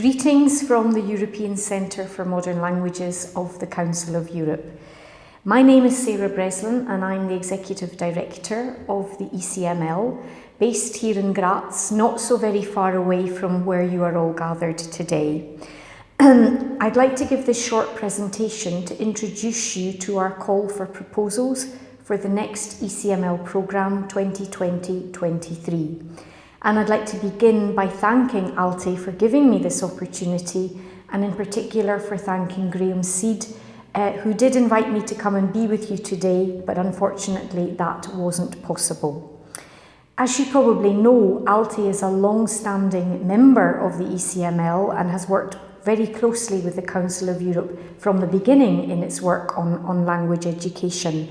Greetings from the European Centre for Modern Languages of the Council of Europe. My name is Sarah Breslin and I'm the Executive Director of the ECML, based here in Graz, not so very far away from where you are all gathered today. I'd like to give this short presentation to introduce you to our call for proposals for the next ECML programme 2020-23. And I'd like to begin by thanking Alte for giving me this opportunity, and in particular for thanking Graham Seed, who did invite me to come and be with you today, but unfortunately that wasn't possible. As you probably know, Alte is a long-standing member of the ECML and has worked very closely with the Council of Europe from the beginning in its work on language education.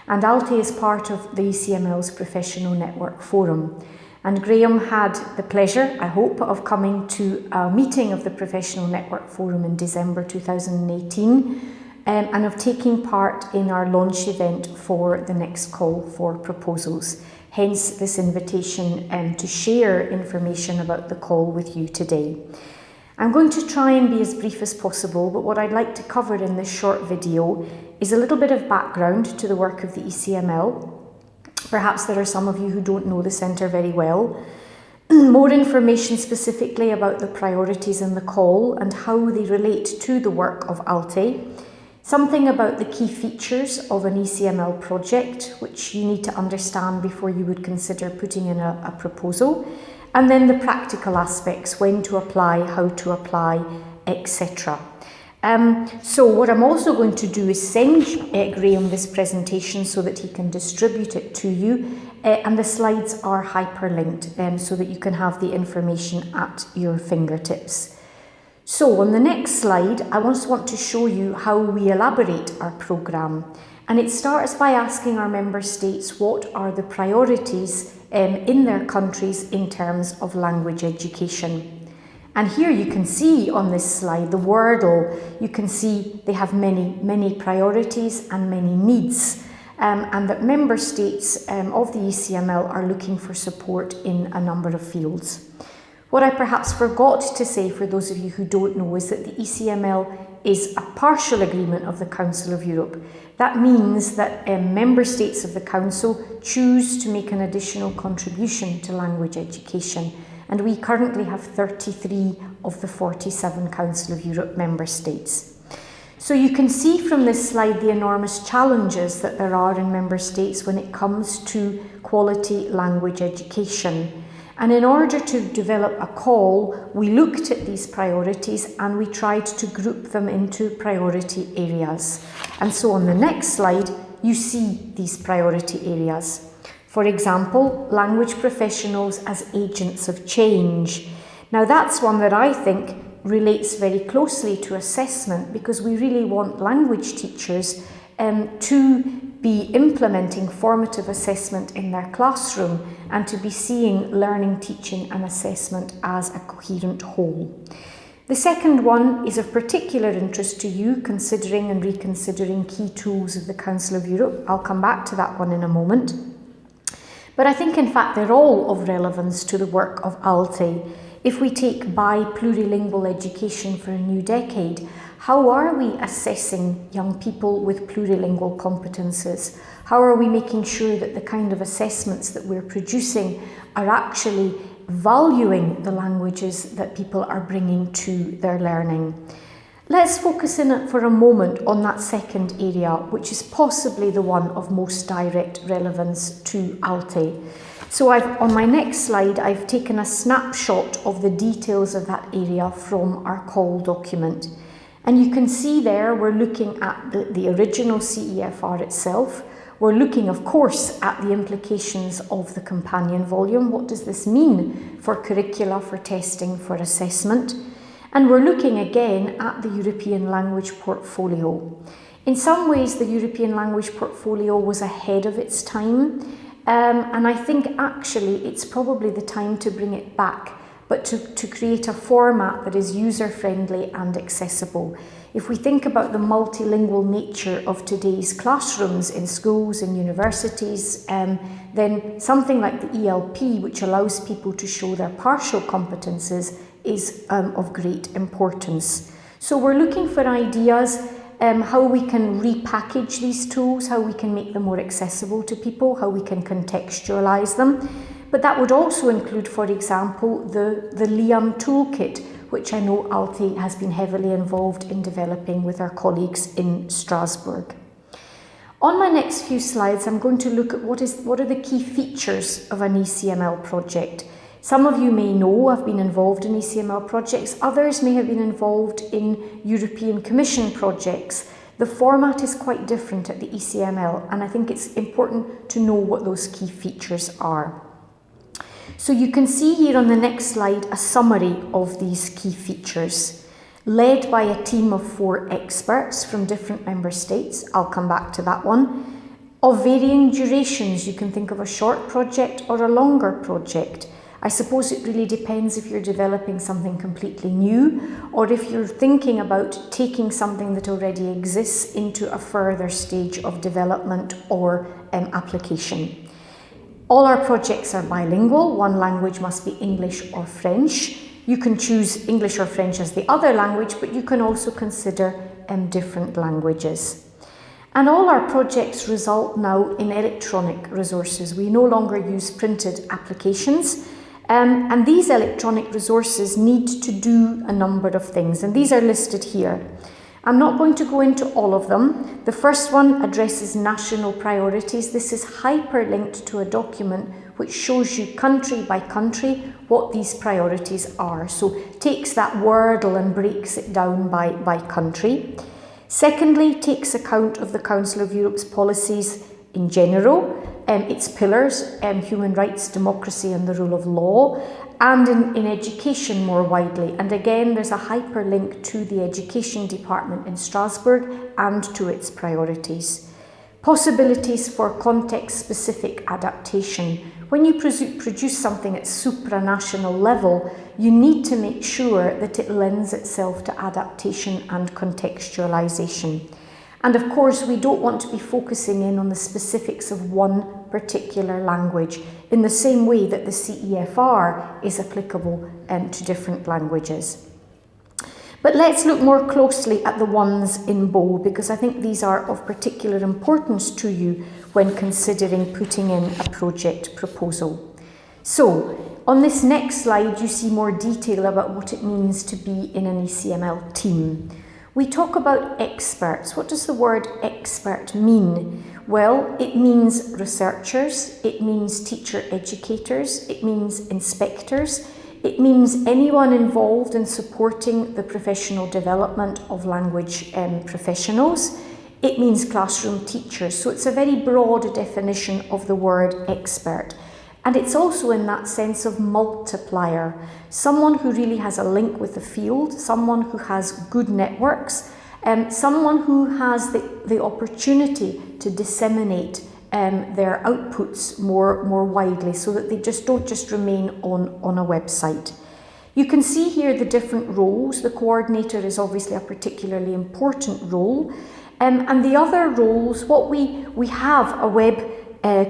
And Alte is part of the ECML's Professional Network Forum. And Graham had the pleasure, I hope, of coming to a meeting of the Professional Network Forum in December 2018 and of taking part in our launch event for the next call for proposals. Hence this invitation to share information about the call with you today. I'm going to try and be as brief as possible, but what I'd like to cover in this short video is a little bit of background to the work of the ECML. Perhaps there are some of you who don't know the Centre very well. More information specifically about the priorities in the call and how they relate to the work of Alte. Something about the key features of an ECML project, which you need to understand before you would consider putting in a proposal. And then the practical aspects, when to apply, how to apply, etc. So what I'm also going to do is send Graham this presentation so that he can distribute it to you, and the slides are hyperlinked so that you can have the information at your fingertips. So on the next slide, I just want to show you how we elaborate our programme, and it starts by asking our member states what are the priorities in their countries in terms of language education. And here you can see on this slide the Wordle. You can see they have many priorities and many needs, and that member states of the ECML are looking for support in a number of fields. What I perhaps forgot to say for those of you who don't know is that the ECML is a partial agreement of the Council of Europe. That means that member states of the Council choose to make an additional contribution to language education. And we currently have 33 of the 47 Council of Europe member states. So you can see from this slide the enormous challenges that there are in member states when it comes to quality language education. And in order to develop a call, we looked at these priorities and we tried to group them into priority areas. And so on the next slide, you see these priority areas. For example, language professionals as agents of change. Now that's one that I think relates very closely to assessment, because we really want language teachers to be implementing formative assessment in their classroom and to be seeing learning, teaching and assessment as a coherent whole. The second one is of particular interest to you, considering and reconsidering key tools of the Council of Europe. I'll come back to that one in a moment. But I think in fact they're all of relevance to the work of Alte. If we take by plurilingual education for a new decade, how are we assessing young people with plurilingual competences? How are we making sure that the kind of assessments that we're producing are actually valuing the languages that people are bringing to their learning? Let's focus in for a moment on that second area, which is possibly the one of most direct relevance to Alte. So on my next slide, I've taken a snapshot of the details of that area from our call document. And you can see there we're looking at the original CEFR itself. We're looking, of course, at the implications of the companion volume. What does this mean for curricula, for testing, for assessment? And we're looking again at the European language portfolio. In some ways, the European language portfolio was ahead of its time, and I think actually it's probably the time to bring it back, but to create a format that is user-friendly and accessible. If we think about the multilingual nature of today's classrooms in schools and universities, then something like the ELP, which allows people to show their partial competences, is of great importance. So we're looking for ideas how we can repackage these tools, how we can make them more accessible to people, how we can contextualize them. But that would also include, for example, the Liam toolkit, which I know Alte has been heavily involved in developing with our colleagues in Strasbourg. On my next few slides, I'm going to look at what are the key features of an ECML project. Some of you may know I've been involved in ECML projects, others may have been involved in European Commission projects. The format is quite different at the ECML, and I think it's important to know what those key features are. So you can see here on the next slide a summary of these key features, led by a team of 4 experts from different member states. I'll come back to that one. Of varying durations, you can think of a short project or a longer project. I suppose it really depends if you're developing something completely new or if you're thinking about taking something that already exists into a further stage of development or application. All our projects are bilingual. One language must be English or French. You can choose English or French as the other language, but you can also consider different languages. And all our projects result now in electronic resources. We no longer use printed applications. And these electronic resources need to do a number of things, and these are listed here. I'm not going to go into all of them. The first one addresses national priorities. This is hyperlinked to a document which shows you country by country what these priorities are. So takes that Wordle and breaks it down by country. Secondly, takes account of the Council of Europe's policies in general, its pillars, human rights, democracy and the rule of law, and in education more widely. And again, there's a hyperlink to the education department in Strasbourg and to its priorities. Possibilities for context-specific adaptation. When you produce something at supranational level, you need to make sure that it lends itself to adaptation and contextualization. And of course, we don't want to be focusing in on the specifics of one particular language in the same way that the CEFR is applicable to different languages. But let's look more closely at the ones in bold, because I think these are of particular importance to you when considering putting in a project proposal. So, on this next slide, you see more detail about what it means to be in an ECML team. We talk about experts. What does the word expert mean? Well, it means researchers, it means teacher educators, it means inspectors, it means anyone involved in supporting the professional development of language professionals. It means classroom teachers. So it's a very broad definition of the word expert. And it's also in that sense of multiplier, someone who really has a link with the field, someone who has good networks, someone who has the opportunity to disseminate their outputs more widely so that they don't just remain on a website. You can see here the different roles. The coordinator is obviously a particularly important role. And the other roles, we have a web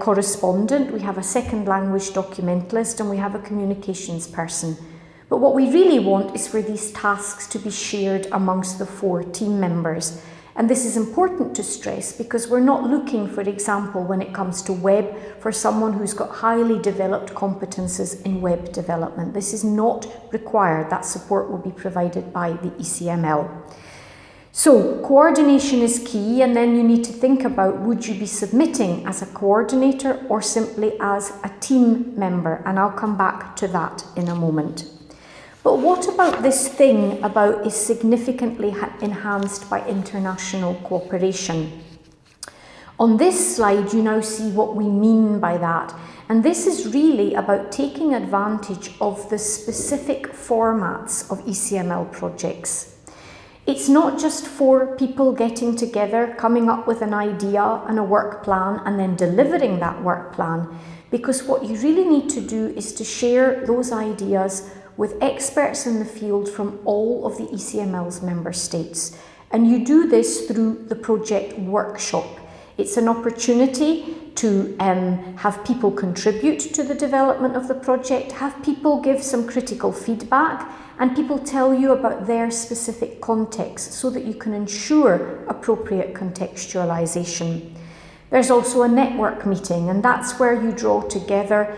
correspondent, we have a second language documentalist, and we have a communications person. But what we really want is for these tasks to be shared amongst the 4 team members. And this is important to stress because we're not looking, for example, when it comes to web, for someone who's got highly developed competences in web development. This is not required. That support will be provided by the ECML. So coordination is key, and then you need to think about, would you be submitting as a coordinator or simply as a team member? And I'll come back to that in a moment. But what about this thing about is significantly enhanced by international cooperation? On this slide, you now see what we mean by that. And this is really about taking advantage of the specific formats of ECML projects. It's not just 4 people getting together, coming up with an idea and a work plan and then delivering that work plan, because what you really need to do is to share those ideas with experts in the field from all of the ECML's member states. And you do this through the project workshop. It's an opportunity to have people contribute to the development of the project, have people give some critical feedback, and people tell you about their specific context so that you can ensure appropriate contextualization. There's also a network meeting, and that's where you draw together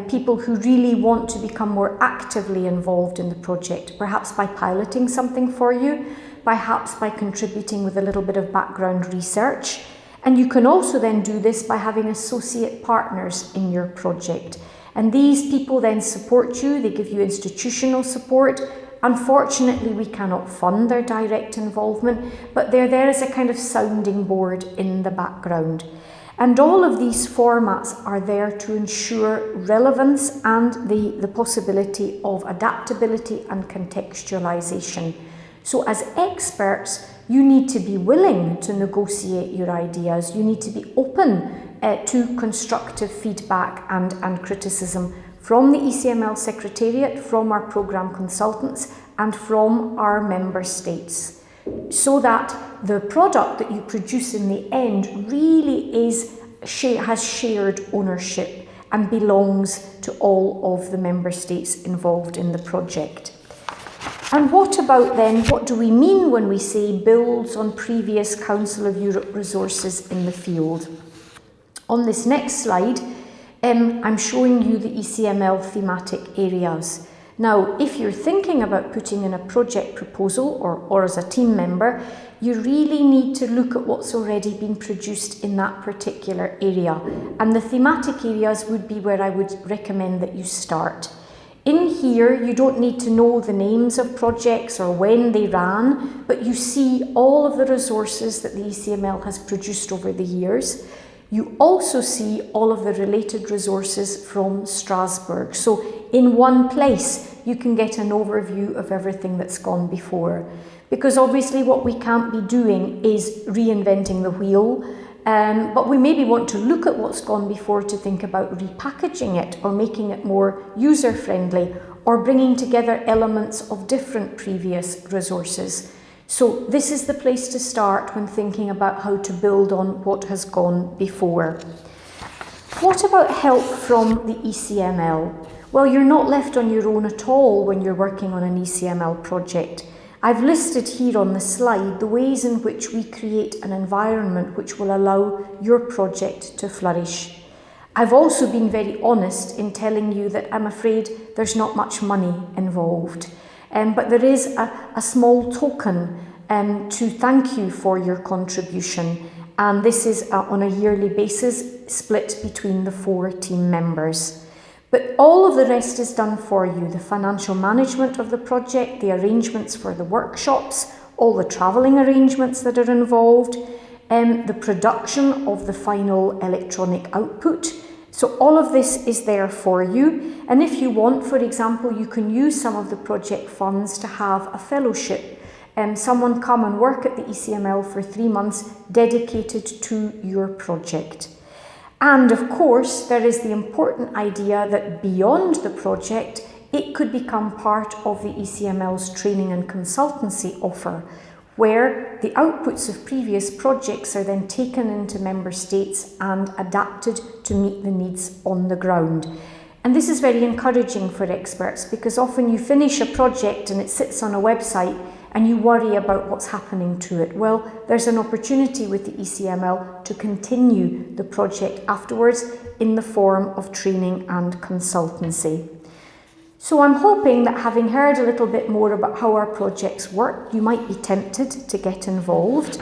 people who really want to become more actively involved in the project, perhaps by piloting something for you, perhaps by contributing with a little bit of background research. And you can also then do this by having associate partners in your project. And these people then support you, they give you institutional support. Unfortunately, we cannot fund their direct involvement, but they're there as a kind of sounding board in the background. And all of these formats are there to ensure relevance and the possibility of adaptability and contextualization. So as experts, you need to be willing to negotiate your ideas. You need to be open to constructive feedback and criticism from the ECML Secretariat, from our programme consultants, and from our member states, so that the product that you produce in the end really has shared ownership and belongs to all of the member states involved in the project. And what about then, what do we mean when we say builds on previous Council of Europe resources in the field? On this next slide, I'm showing you the ECML thematic areas. Now, if you're thinking about putting in a project proposal or as a team member, you really need to look at what's already been produced in that particular area. And the thematic areas would be where I would recommend that you start. In here, you don't need to know the names of projects or when they ran, but you see all of the resources that the ECML has produced over the years. You also see all of the related resources from Strasbourg. So in one place, you can get an overview of everything that's gone before. Because obviously what we can't be doing is reinventing the wheel, but we maybe want to look at what's gone before to think about repackaging it or making it more user-friendly or bringing together elements of different previous resources. So this is the place to start when thinking about how to build on what has gone before. What about help from the ECML? Well, you're not left on your own at all when you're working on an ECML project. I've listed here on the slide the ways in which we create an environment which will allow your project to flourish. I've also been very honest in telling you that I'm afraid there's not much money involved. But there is a small token to thank you for your contribution, and this is on a yearly basis split between the 4 team members. But all of the rest is done for you: the financial management of the project, the arrangements for the workshops, all the travelling arrangements that are involved, the production of the final electronic output. So all of this is there for you, and if you want, for example, you can use some of the project funds to have a fellowship. Someone come and work at the ECML for 3 months dedicated to your project. And of course, there is the important idea that beyond the project, it could become part of the ECML's training and consultancy offer, where the outputs of previous projects are then taken into member states and adapted to meet the needs on the ground. And this is very encouraging for experts, because often you finish a project and it sits on a website and you worry about what's happening to it. Well, there's an opportunity with the ECML to continue the project afterwards in the form of training and consultancy. So I'm hoping that, having heard a little bit more about how our projects work, you might be tempted to get involved.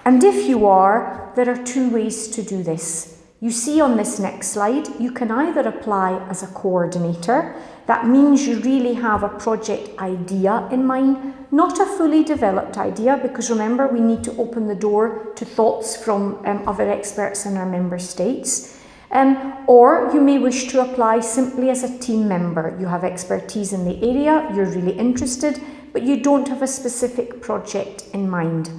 And if you are, there are 2 ways to do this. You see on this next slide, you can either apply as a coordinator. That means you really have a project idea in mind, not a fully developed idea, because remember, we need to open the door to thoughts from other experts in our member states. Or you may wish to apply simply as a team member. You have expertise in the area, you're really interested, but you don't have a specific project in mind.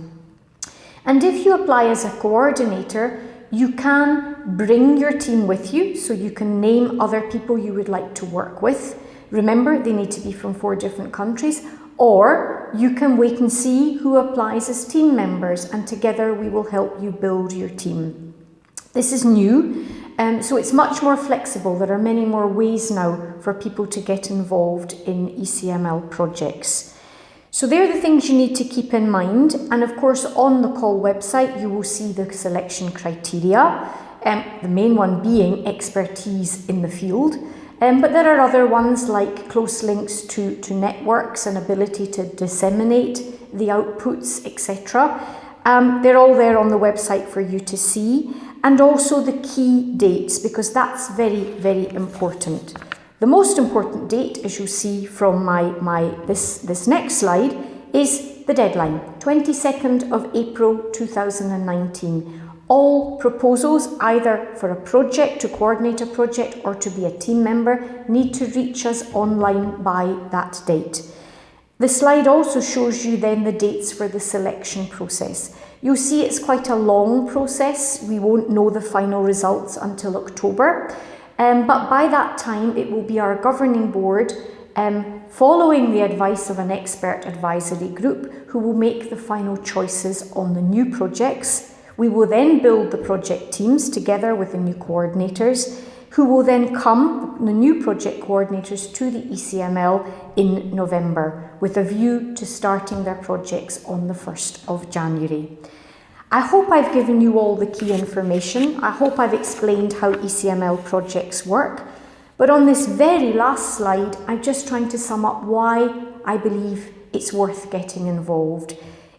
And if you apply as a coordinator, you can bring your team with you, so you can name other people you would like to work with. Remember, they need to be from 4 different countries. Or you can wait and see who applies as team members, and together we will help you build your team. This is new. So it's much more flexible. There are many more ways now for people to get involved in ECML projects. So they're the things you need to keep in mind. And of course, on the Call website, you will see the selection criteria, the main one being expertise in the field. But there are other ones like close links to networks and ability to disseminate the outputs, etc. They're all there on the website for you to see. And also the key dates, because that's very, very important. The most important date, as you see from this next slide, is the deadline, 22nd of April 2019. All proposals, either for a project, to coordinate a project or to be a team member, need to reach us online by that date. The slide also shows you then the dates for the selection process. You'll see it's quite a long process. We won't know the final results until October. But by that time, it will be our governing board, following the advice of an expert advisory group, who will make the final choices on the new projects. We will then build the project teams together with the new coordinators, who will then come, the new project coordinators, to the ECML in November, with a view to starting their projects on the 1st of January. I hope I've given you all the key information. I hope I've explained how ECML projects work. But on this very last slide, I'm just trying to sum up why I believe it's worth getting involved.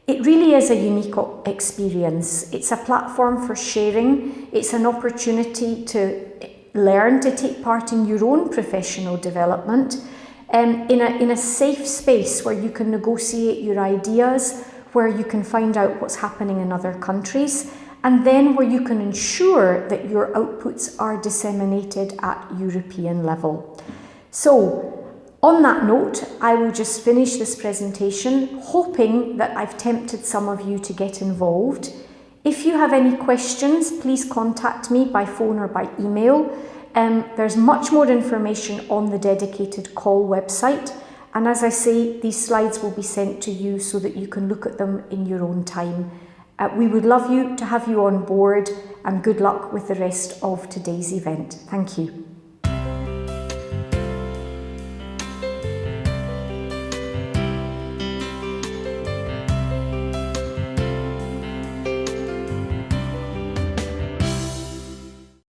It really is a unique experience. It's a platform for sharing. It's an opportunity to learn to take part in your own professional development in a safe space where you can negotiate your ideas, where you can find out what's happening in other countries, and then where you can ensure that your outputs are disseminated at European level. So, on that note, I will just finish this presentation, hoping that I've tempted some of you to get involved. If you have any questions, please contact me by phone or by email. There's much more information on the dedicated Call website. And as I say, these slides will be sent to you so that you can look at them in your own time. We would love to have you on board, and good luck with the rest of today's event. Thank you.